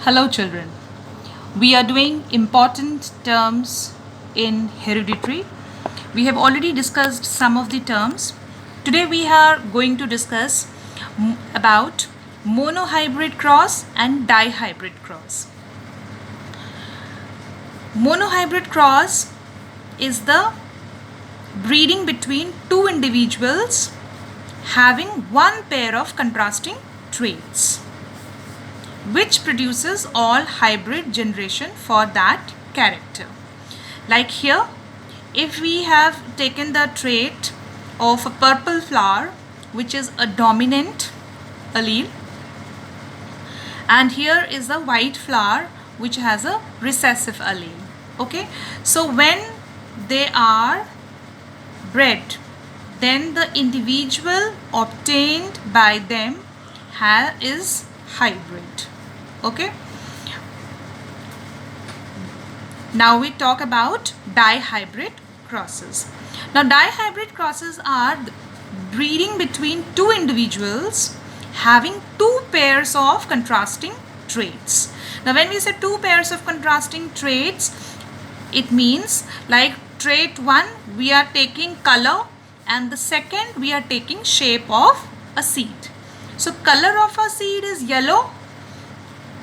Hello children. We are doing important terms in hereditary. We have already discussed some of the terms. Today we are going to discuss about monohybrid cross and dihybrid cross. Monohybrid cross is the breeding between two individuals having one pair of contrasting traits, which produces all hybrid generation for that character. Like here, if we have taken the trait of a purple flower, which is a dominant allele, and here is the white flower, which has a recessive allele. Okay, so when they are bred, then the individual obtained by them is hybrid. Okay, now we talk about dihybrid crosses. Now dihybrid crosses are breeding between two individuals having two pairs of contrasting traits. Now when we say two pairs of contrasting traits, it means like trait 1 we are taking color and the second we are taking shape of a seed. So color of a seed is yellow,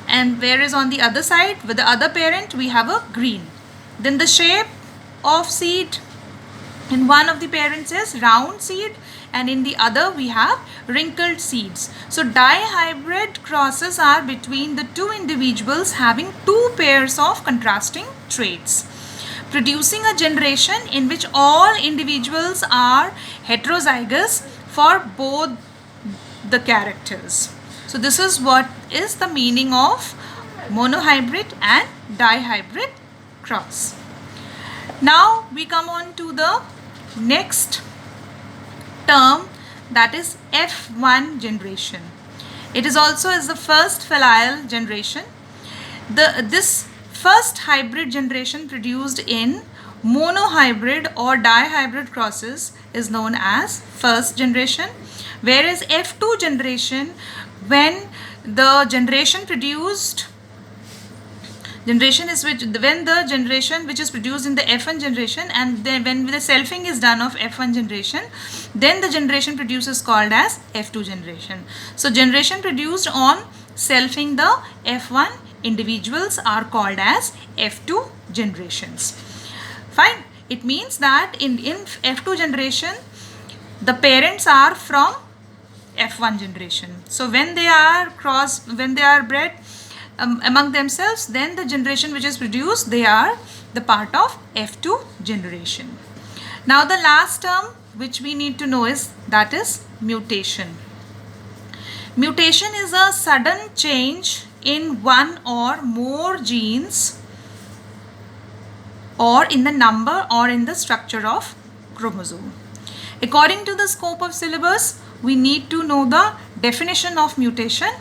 and whereas on the other side with the other parent we have a green. Then the shape of seed in one of the parents is round seed and in the other we have wrinkled seeds. So dihybrid crosses are between the two individuals having two pairs of contrasting traits, producing a generation in which all individuals are heterozygous for both the characters. So this is what is the meaning of monohybrid and dihybrid cross. Now we come on to the next term, that is F1 generation. It is also as the first filial generation. This first hybrid generation produced in monohybrid or dihybrid crosses is known as first generation, whereas F2 generation, when the generation produced when the generation which is produced in the F1 generation, and then when the selfing is done of F1 generation, then the generation produced is called as F2 generation. So generation produced on selfing the F1 individuals are called as F2 generations. Fine. It means that in F2 generation the parents are from F1 generation. So when they are bred among themselves, then the generation which is produced, they are the part of F2 generation. Now the last term which we need to know is mutation. Mutation is a sudden change in one or more genes or in the number or in the structure of chromosome. According to the scope of syllabus, we need to know the definition of mutation,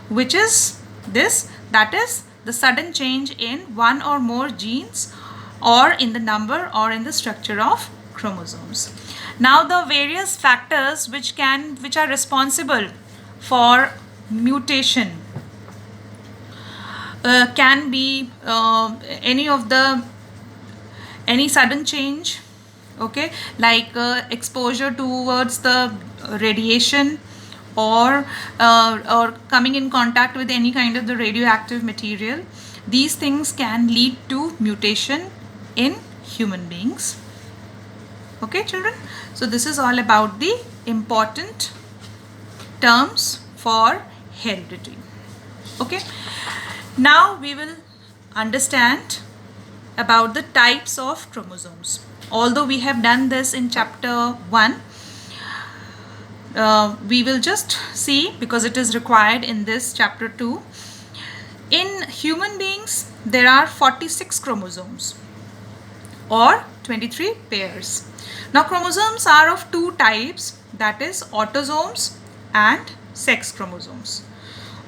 which is this, that is the sudden change in one or more genes or in the number or in the structure of chromosomes. Now the various factors which are responsible for mutation can be any sudden change, okay, like exposure towards the radiation or coming in contact with any kind of the radioactive material. These things can lead to mutation in human beings. Okay children, so this is all about the important terms for heredity. Okay, now we will understand about the types of chromosomes. Although we have done this in chapter 1, we will just see because it is required in this chapter 2. In human beings there are 46 chromosomes or 23 pairs. Now chromosomes are of two types, that is autosomes and sex chromosomes.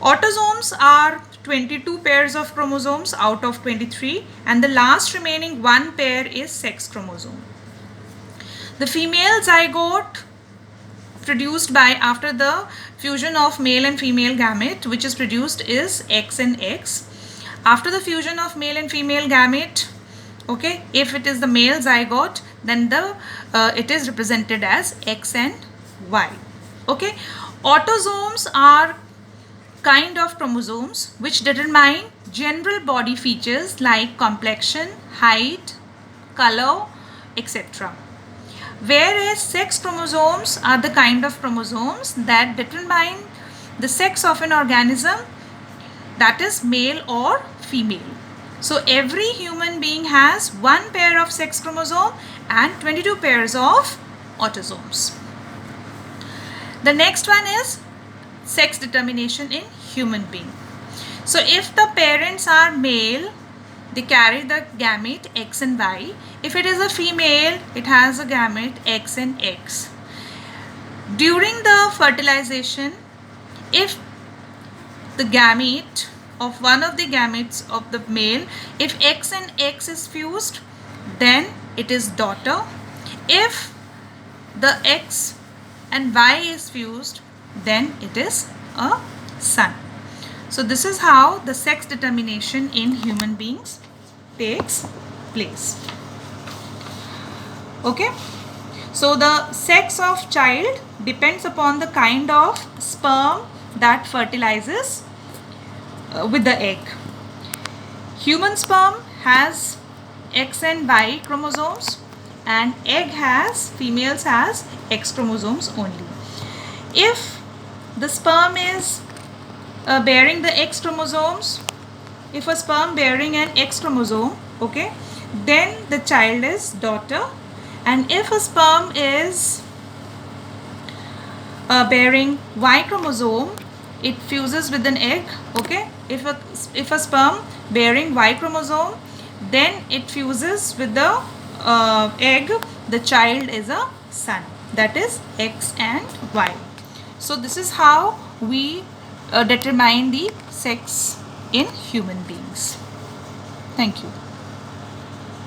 Autosomes are 22 pairs of chromosomes out of 23, and the last remaining one pair is sex chromosome. The female zygote produced by after the fusion of male and female gamete which is produced is X and X, After the fusion of male and female gamete, okay, if it is the male zygote, then it is represented as X and Y. Okay, autosomes are kind of chromosomes which determine general body features like complexion, height, color, etc. Whereas sex chromosomes are the kind of chromosomes that determine the sex of an organism, that is male or female. So every human being has one pair of sex chromosome and 22 pairs of autosomes. The next one is sex determination in human being. So if the parents are male, they carry the gamete X and Y. If it is a female, it has a gamete X and X. During the fertilization, if the gamete of one of the gametes of the male, if X and X is fused, then it is daughter. If the X and Y is fused, then it is a son. So this is how the sex determination in human beings takes place. Okay, so the sex of child depends upon the kind of sperm that fertilizes with the egg. Human sperm has X and Y chromosomes, and females has X chromosomes only. If the sperm is bearing the X chromosomes, if a sperm bearing an X chromosome, okay, then the child is daughter. And if a sperm is bearing Y chromosome, it fuses with an egg, okay. If a sperm bearing Y chromosome, then it fuses with the egg, the child is a son, that is X and Y. So this is how we determine the sex in human beings. Thank you.